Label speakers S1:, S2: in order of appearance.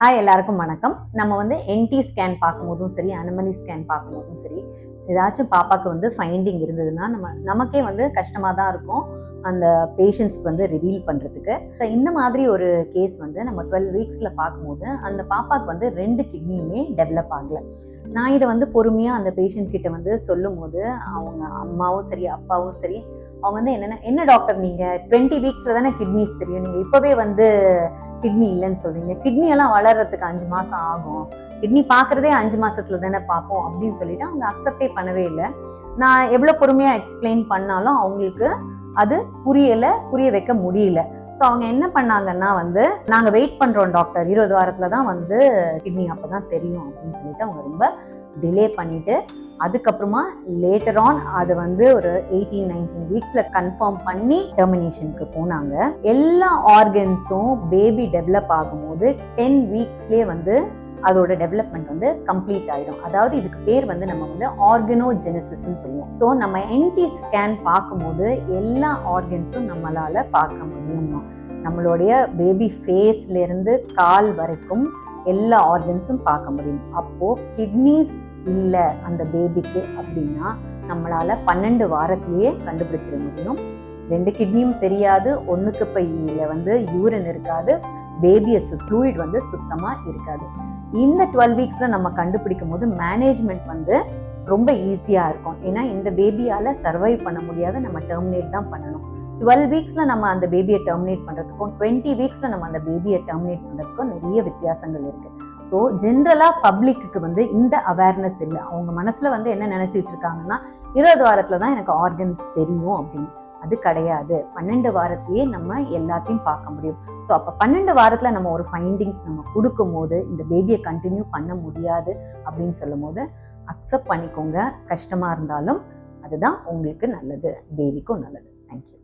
S1: எல்லாருக்கும் வணக்கம். நம்ம என்டி ஸ்கேன் பார்க்கும்போதும் சரி, அனமலி ஸ்கேன் பார்க்கும்போதும் சரி, ஏதாச்சும் பாப்பாக்கு ஃபைண்டிங் இருந்ததுன்னா நமக்கே கஷ்டமா தான் இருக்கும் அந்த பேஷண்ட்ஸ்க்கு ரிவீல் பண்றதுக்கு. இந்த மாதிரி ஒரு கேஸ் நம்ம 12 வீக்ஸ்ல பார்க்கும்போது அந்த பாப்பாக்கு 2 கிட்னியுமே டெவலப் ஆகல. நான் இதை பொறுமையா அந்த பேஷண்ட் கிட்ட சொல்லும் போது அவங்க அம்மாவும் சரி அப்பாவும் சரி அவங்க என்ன டாக்டர் நீங்க 20 வீக்ஸ்ல தானே கிட்னிஸ் தெரியும், நீங்க இப்பவே கிட்னி இல்லைன்னு சொல்றீங்க, கிட்னி எல்லாம் வளர்றதுக்கு 5 மாசம் ஆகும், கிட்னி பாக்குறதே 5 மாசத்துல தானே பார்ப்போம் அப்படின்னு சொல்லிட்டு அவங்க அக்செப்டே பண்ணவே இல்லை. நான் எவ்வளவு பொறுமையா எக்ஸ்பிளைன் பண்ணாலும் அவங்களுக்கு அது புரிய வைக்க முடியல. ஸோ அவங்க என்ன பண்ணாங்கன்னா நாங்க வெயிட் பண்றோம் டாக்டர், 20 வாரத்துல தான் கிட்னி அப்பதான் தெரியும் அப்படின்னு சொல்லிட்டு அவங்க ரொம்ப டிலே பண்ணிட்டு அதுக்கப்புறமா லேட்டர் ஆன் அது ஒரு 18-19 வீக்ஸ்ல கன்ஃபார்ம் பண்ணி டெர்மினேஷனுக்கு போனாங்க. எல்லா ஆர்கன்ஸும் பேபி டெவலப் ஆகும்போது 10 வீக்ஸ்லயே அதோட டெவலப்மெண்ட் கம்ப்ளீட் ஆயிடும். அதாவது இதுக்கு பேர் நம்ம ஆர்கனோஜெனசிஸ்ன்னு சொல்லுவோம். ஸோ நம்ம என்டி ஸ்கேன் பார்க்கும்போது எல்லா ஆர்கன்ஸும் நம்மளால பார்க்க முடியும். நம்மளுடைய பேபி ஃபேஸ்ல இருந்து கால் வரைக்கும் எல்லா ஆர்கன்ஸும் பார்க்க முடியும். அப்போ கிட்னிஸ் இல்ல அந்த பேபிக்கு அப்படின்னா நம்மளால 12 வாரத்திலேயே கண்டுபிடிச்சிட முடியும். 2 கிட்னியும் தெரியாது, ஒண்ணுக்கு பையில யூரின் இருக்காது, பேபிய ஃப்ளூயிட் சுத்தமா இருக்காது. இந்த 12 வீக்ஸ்ல நம்ம கண்டுபிடிக்கும் போது மேனேஜ்மெண்ட் ரொம்ப ஈஸியா இருக்கும். ஏன்னா இந்த பேபியால சர்வைவ் பண்ண முடியாது, நம்ம டெர்மினேட் தான் பண்ணணும். 12 வீக்ஸ்ல நம்ம அந்த பேபியை டெர்மினேட் பண்றதுக்கும் 20 வீக்ஸ்ல நம்ம அந்த பேபியை டெர்மினேட் பண்றதுக்கும் நிறைய வித்தியாசங்கள் இருக்கு. ஸோ ஜென்ரலா பப்ளிக்கு இந்த அவேர்னஸ் இல்லை. அவங்க மனசுல என்ன நினைச்சிட்டு இருக்காங்கன்னா 20 வாரத்துல தான் எனக்கு ஆர்கன்ஸ் தெரியும் அப்படின்னு. அது கிடையாது. 12 வாரத்திலேயே நம்ம எல்லாத்தையும் பார்க்க முடியும். ஸோ அப்ப 12 வாரத்துல நம்ம ஒரு ஃபைண்டிங்ஸ் நம்ம கொடுக்கும் போது இந்த பேபியை கண்டினியூ பண்ண முடியாது அப்படின்னு சொல்லும் போது அக்செப்ட் பண்ணிக்கோங்க. கஷ்டமா இருந்தாலும் அதுதான் உங்களுக்கு நல்லது, பேபிக்கும் நல்லது. தேங்க்யூ.